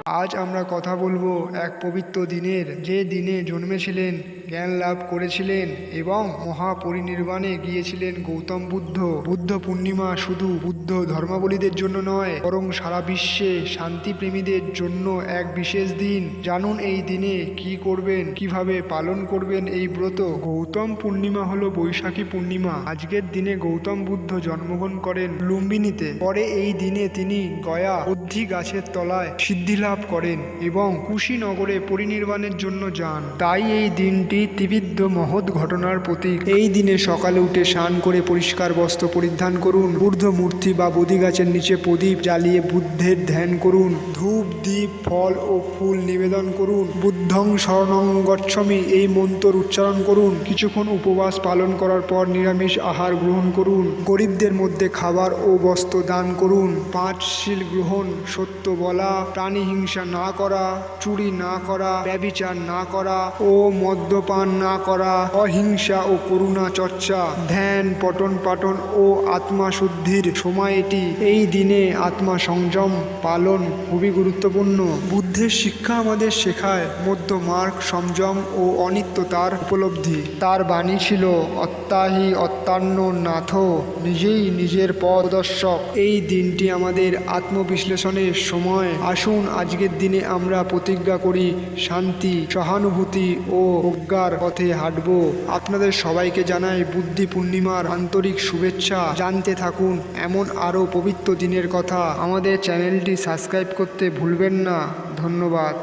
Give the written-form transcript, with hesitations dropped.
আজ আমরা কথা বলবো এক পবিত্র দিনের, যে দিনে জন্মেছিলেন, জ্ঞান লাভ করেছিলেন এবং মহাপরিনির্বাণে গিয়েছিলেন গৌতম বুদ্ধ। বুদ্ধ পূর্ণিমা শুধু বুদ্ধ ধর্মাবলীদের জন্য নয়, বরং সারা বিশ্বে শান্তিপ্রেমীদের জন্য এক বিশেষ দিন। জানুন এই দিনে কি করবেন, কিভাবে পালন করবেন এই ব্রত। গৌতম পূর্ণিমা হলো বৈশাখী পূর্ণিমা। আজকের দিনে গৌতম বুদ্ধ জন্মগ্রহণ করেন লুম্বিনীতে। পরে এই দিনে তিনি গয়া বুদ্ধি গাছের তলায় সিদ্ধিলাভ করেন এবং কুশীনগরে পরিনির্বাণের জন্য যান। তাই এই দিনটি ত্রিবিধ মহৎ ঘটনার প্রতীক। এই দিনে সকালে উঠে স্নান করে পরিষ্কার বস্ত্র পরিধান করুন। বুদ্ধ মূর্তি বা বোধি গাছের নিচে প্রদীপ জ্বালিয়ে বুদ্ধের ধ্যান করুন। ধূপ দ্বীপ ফল ও ফুল নিবেদন করুন। বুদ্ধং শরণং গচ্ছামি এই মন্ত্র উচ্চারণ করুন। কিছুক্ষণ উপবাস পালন করার পর নিরামিষ আহার গ্রহণ করুন। গরিবদের মধ্যে খাবার ও বস্ত্র দান করুন। 5 শীল গ্রহণ, সত্য বলা, প্রাণী হিংসা না করা, চুরি না করা, ব্যভিচার না করা ও মদ্যপান না করা, অহিংসা ও করুণা চর্চা, ধ্যান পঠন পাঠন ও আত্মা শুদ্ধির সময় এটি। এই দিনে আত্মা সংযম পালন খুবই গুরুত্বপূর্ণ। বুদ্ধের শিক্ষা আমাদের শেখায় মধ্য মার্গ, সংযম ও অনিত্যতার উপলব্ধি। তার বাণী ছিল অত্যাহি অত্যান্ন নাথ, নিজেই নিজের পথদর্শক। এই দিনটি আমাদের আত্মবিশ্লেষণের সময়। আসুন আজকের দিনে আমরা প্রতিজ্ঞা করি শান্তি, সহানুভূতি ও প্রজ্ঞার পথে হাঁটব। আপনাদের সবাইকে জানাই বুদ্ধি পূর্ণিমার আন্তরিক শুভেচ্ছা। জানতে থাকুন এমন আরও পবিত্র দিনের কথা। আমাদের চ্যানেলটি সাবস্ক্রাইব করতে ভুলবেন না। ধন্যবাদ।